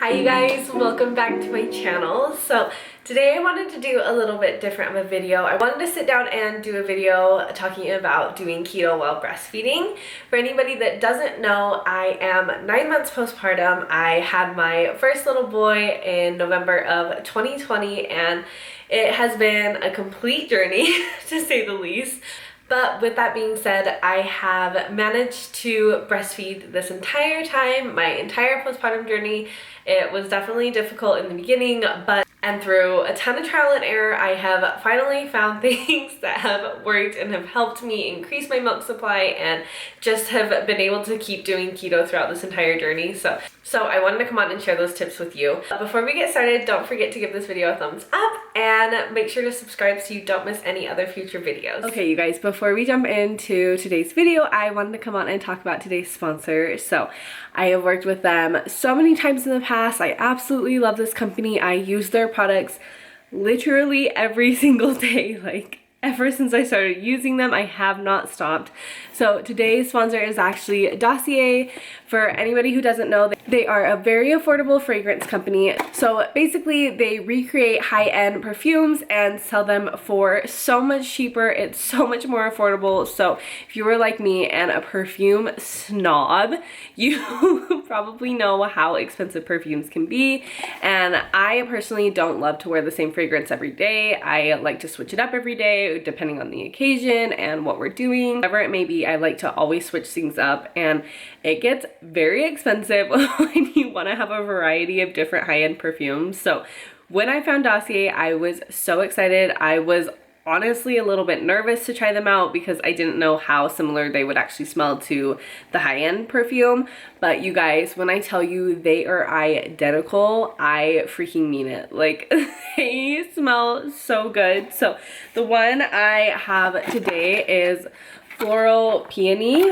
Hi you guys, welcome back to my channel. So today I wanted to do a little bit different of a video. I wanted to sit down and do a video talking about doing keto while breastfeeding. For anybody that doesn't know, I am 9 months postpartum. I had my first little boy in November of 2020 and it has been a complete journey to say the least. But with that being said, I have managed to breastfeed this entire time, my entire postpartum journey. It was definitely difficult in the beginning, and through a ton of trial and error, I have finally found things that have worked and have helped me increase my milk supply and just have been able to keep doing keto throughout this entire journey. So I wanted to come on and share those tips with you. Before we get started, don't forget to give this video a thumbs up and make sure to subscribe so you don't miss any other future videos. Okay, you guys, before we jump into today's video, I wanted to come on and talk about today's sponsor. So I have worked with them so many times in the past. I absolutely love this company. I use their products literally every single day. Like, ever since I started using them, I have not stopped. So today's sponsor is actually Dossier. For anybody who doesn't know, they are a very affordable fragrance company. So basically they recreate high-end perfumes and sell them for so much cheaper. It's so much more affordable. So if you were like me and a perfume snob, you probably know how expensive perfumes can be. And I personally don't love to wear the same fragrance every day. I like to switch it up every day depending on the occasion and what we're doing. Whatever it may be, I like to always switch things up, and it gets very expensive when you want to have a variety of different high-end perfumes. So when I found Dossier, I was so excited. I was honestly a little bit nervous to try them out because I didn't know how similar they would actually smell to the high-end perfume. But you guys, when I tell you they are identical, I freaking mean it. Like, they smell so good. So the one I have today is Floral Peony.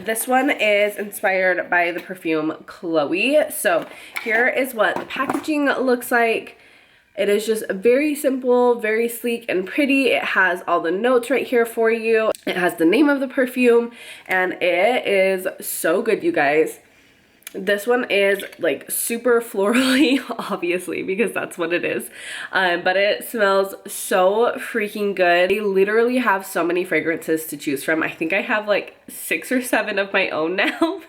This one is inspired by the perfume Chloe. So here is what the packaging looks like. It is just very simple, very sleek and pretty. It has all the notes right here for you. It has the name of the perfume, and it is so good, you guys. This one is like super florally, obviously, because that's what it is. But it smells so freaking good. They literally have so many fragrances to choose from. I think I have like 6 or 7 of my own now.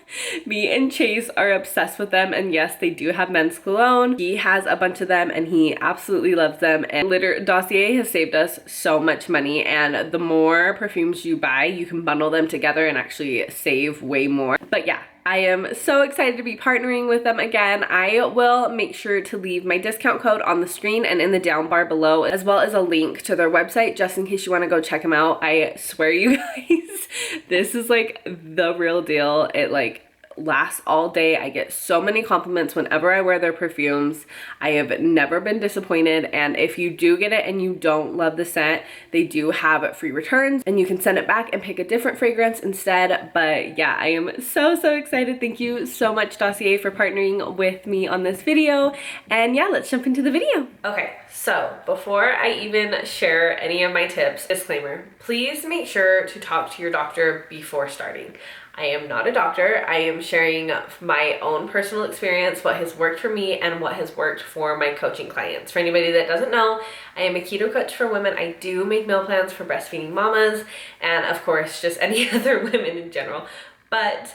Me and Chase are obsessed with them, and yes, they do have men's cologne. He has a bunch of them and he absolutely loves them, and Dossier has saved us so much money, and the more perfumes you buy, you can bundle them together and actually save way more. But yeah, I am so excited to be partnering with them again. I will make sure to leave my discount code on the screen and in the down bar below, as well as a link to their website just in case you want to go check them out. I swear, you guys, this is like the real deal. It like lasts all day. I get so many compliments whenever I wear their perfumes. I have never been disappointed, and if you do get it and you don't love the scent, they do have free returns and you can send it back and pick a different fragrance instead. But yeah, I am so excited. Thank you so much, Dossier, for partnering with me on this video. And yeah, let's jump into the video. Okay, so before I even share any of my tips, disclaimer, please make sure to talk to your doctor before starting. I am not a doctor. I am sharing my own personal experience, what has worked for me and what has worked for my coaching clients. For anybody that doesn't know, I am a keto coach for women. I do make meal plans for breastfeeding mamas and of course just any other women in general. But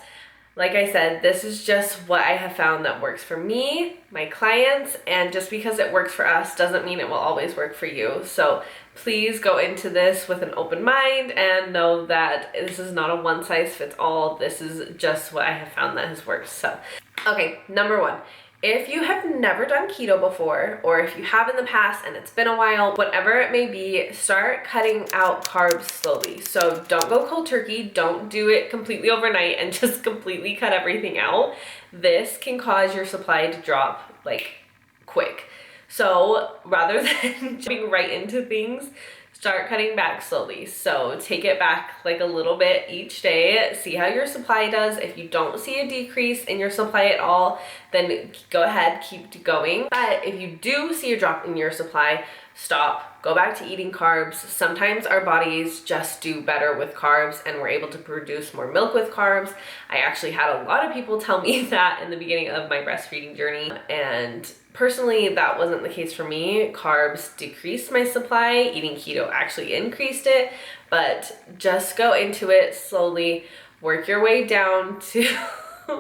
like I said, this is just what I have found that works for me, my clients, and just because it works for us doesn't mean it will always work for you. So please go into this with an open mind and know that this is not a one-size-fits-all. This is just what I have found that has worked. So, okay, number 1. If you have never done keto before, or if you have in the past and it's been a while, whatever it may be, start cutting out carbs slowly. So don't go cold turkey. Don't do it completely overnight and just completely cut everything out. This can cause your supply to drop like quick. So rather than jumping right into things, start cutting back slowly. So take it back like a little bit each day. See how your supply does. If you don't see a decrease in your supply at all, then go ahead, keep going. But if you do see a drop in your supply, stop, go back to eating carbs. Sometimes our bodies just do better with carbs and we're able to produce more milk with carbs. I actually had a lot of people tell me that in the beginning of my breastfeeding journey, and personally that wasn't the case for me. Carbs decreased my supply, eating keto actually increased it, but just go into it slowly, work your way down to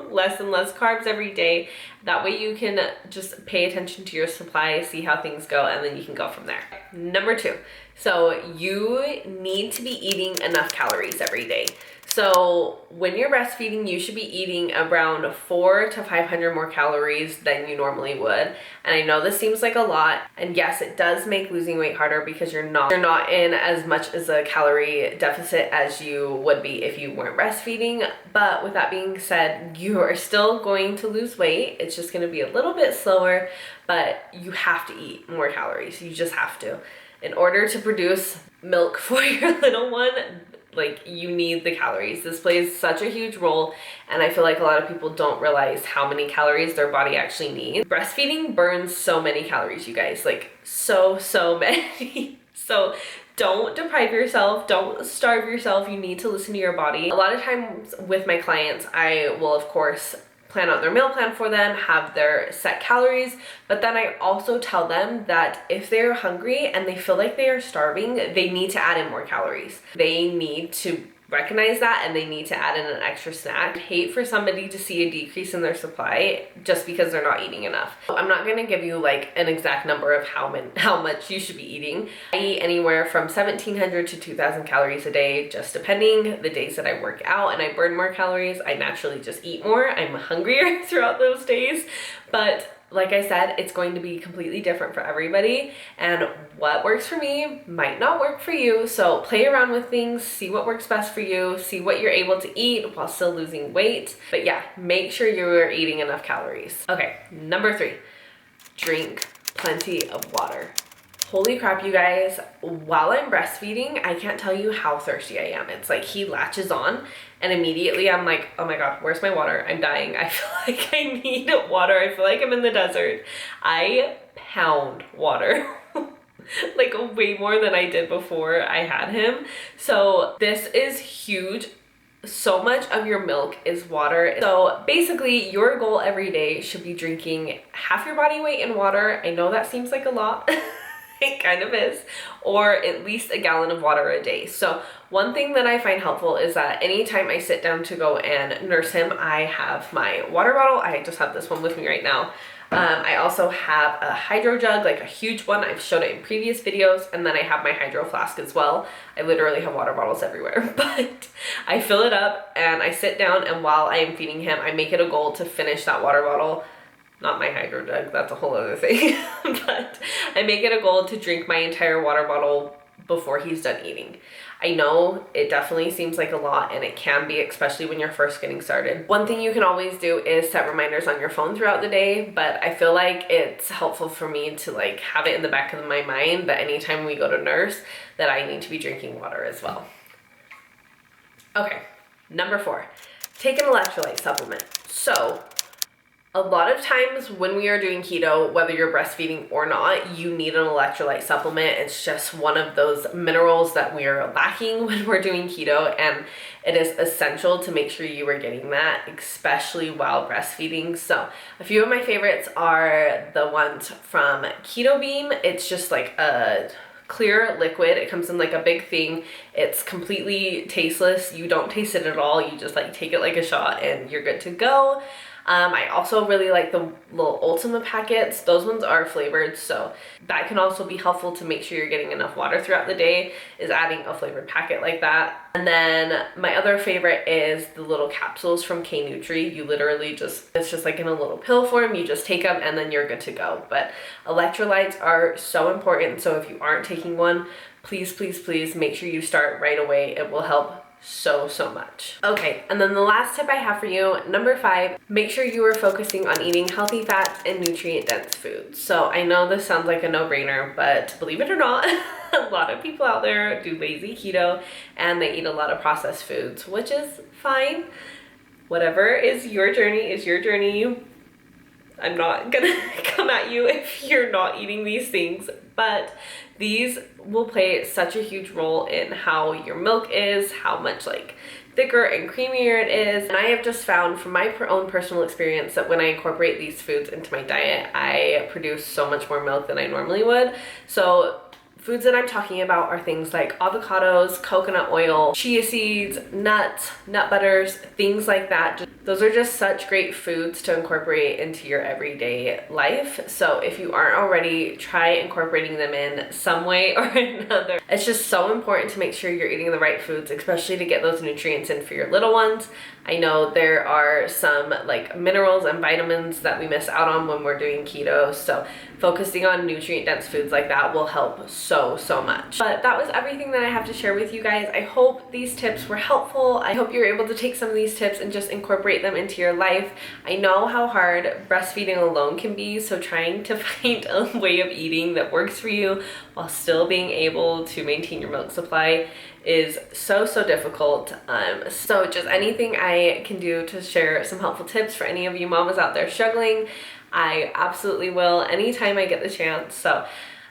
less and less carbs every day. That way you can just pay attention to your supply, see how things go, and then you can go from there. Number 2, so you need to be eating enough calories every day. So when you're breastfeeding, you should be eating around 400 to 500 more calories than you normally would. And I know this seems like a lot, and yes, it does make losing weight harder because you're not in as much as a calorie deficit as you would be if you weren't breastfeeding. But with that being said, you are still going to lose weight. It's just going to be a little bit slower, but you have to eat more calories. You just have to. In order to produce milk for your little one, like, you need the calories. This plays such a huge role, and I feel like a lot of people don't realize how many calories their body actually needs. Breastfeeding burns so many calories, you guys, like so many. So don't deprive yourself, don't starve yourself. You need to listen to your body. A lot of times with my clients, I will of course plan out their meal plan for them, have their set calories, but then I also tell them that if they're hungry and they feel like they are starving, they need to add in more calories. They need to recognize that and they need to add in an extra snack. I'd hate for somebody to see a decrease in their supply just because they're not eating enough. I'm not going to give you like an exact number of how much you should be eating. I eat anywhere from 1,700 to 2,000 calories a day, just depending. The days that I work out and I burn more calories, I naturally just eat more. I'm hungrier throughout those days, but like I said, it's going to be completely different for everybody, and what works for me might not work for you. So play around with things, see what works best for you, see what you're able to eat while still losing weight. But yeah, make sure you're eating enough calories. Okay, number 3, drink plenty of water. Holy crap, you guys, while I'm breastfeeding, I can't tell you how thirsty I am. It's like he latches on and immediately I'm like, oh my God, where's my water? I'm dying. I feel like I need water. I feel like I'm in the desert. I pound water. Like way more than I did before I had him. So this is huge. So much of your milk is water. So basically your goal every day should be drinking half your body weight in water. I know that seems like a lot. It kind of is, or at least a gallon of water a day. So one thing that I find helpful is that anytime I sit down to go and nurse him, I have my water bottle. I just have this one with me right now. I also have a hydro jug, like a huge one. I've showed it in previous videos. And then I have my hydro flask as well. I literally have water bottles everywhere, but I fill it up and I sit down, and while I am feeding him, I make it a goal to finish that water bottle. Not my hydro jug, that's a whole other thing. But I make it a goal to drink my entire water bottle before he's done eating. I know it definitely seems like a lot, and it can be, especially when you're first getting started. One thing you can always do is set reminders on your phone throughout the day, but I feel like it's helpful for me to like have it in the back of my mind that anytime we go to nurse that I need to be drinking water as well. Okay, number 4, take an electrolyte supplement. So a lot of times when we are doing keto, whether you're breastfeeding or not, you need an electrolyte supplement. It's just one of those minerals that we are lacking when we're doing keto, and it is essential to make sure you are getting that, especially while breastfeeding. So a few of my favorites are the ones from Keto Beam. It's just like a clear liquid. It comes in like a big thing. It's completely tasteless. You don't taste it at all. You just like take it like a shot and you're good to go. I also really like the little Ultima packets. Those ones are flavored, so that can also be helpful to make sure you're getting enough water throughout the day, is adding a flavored packet like that. And then my other favorite is the little capsules from K-Nutri. You literally just, it's just like in a little pill form. You just take them and then you're good to go. But electrolytes are so important, so if you aren't taking one, please, please, please make sure you start right away. It will help so much. Okay, and then the last tip I have for you, number 5, make sure you are focusing on eating healthy fats and nutrient-dense foods. So I know this sounds like a no-brainer, but believe it or not, a lot of people out there do lazy keto and they eat a lot of processed foods, which is fine. Whatever is your journey is your journey. I'm not gonna come at you if you're not eating these things, but these will play such a huge role in how your milk is, how much like thicker and creamier it is. And I have just found from my own personal experience that when I incorporate these foods into my diet, I produce so much more milk than I normally would. So foods that I'm talking about are things like avocados, coconut oil, chia seeds, nuts, nut butters, things like that. Those are just such great foods to incorporate into your everyday life. So if you aren't already, try incorporating them in some way or another. It's just so important to make sure you're eating the right foods, especially to get those nutrients in for your little ones. I know there are some like minerals and vitamins that we miss out on when we're doing keto, so focusing on nutrient dense foods like that will help so much. But that was everything that I have to share with you guys. I hope these tips were helpful. I hope you're able to take some of these tips and just incorporate them into your life. I know how hard breastfeeding alone can be, so trying to find a way of eating that works for you while still being able to maintain your milk supply is so difficult. So just anything I can do to share some helpful tips for any of you mamas out there struggling, I absolutely will anytime I get the chance. So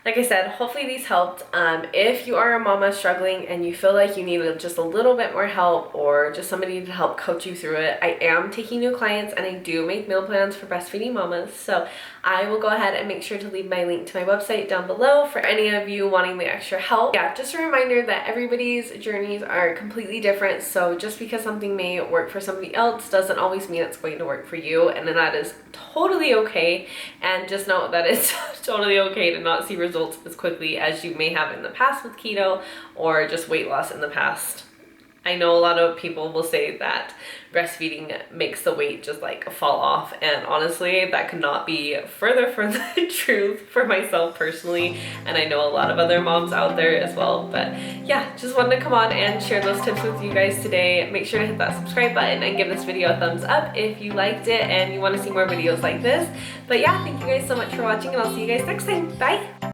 like I said, hopefully these helped. If you are a mama struggling and you feel like you need just a little bit more help or just somebody to help coach you through it, I am taking new clients and I do make meal plans for breastfeeding mamas. So I will go ahead and make sure to leave my link to my website down below for any of you wanting the extra help. Yeah, just a reminder that everybody's journeys are completely different. So just because something may work for somebody else doesn't always mean it's going to work for you. And then that is totally okay. And just know that it's totally okay to not see results as quickly as you may have in the past with keto or just weight loss in the past. I know a lot of people will say that breastfeeding makes the weight just like fall off, and honestly that could not be further from the truth for myself personally, and I know a lot of other moms out there as well. But yeah, just wanted to come on and share those tips with you guys today. Make sure to hit that subscribe button and give this video a thumbs up if you liked it and you want to see more videos like this. But yeah, thank you guys so much for watching, and I'll see you guys next time. Bye!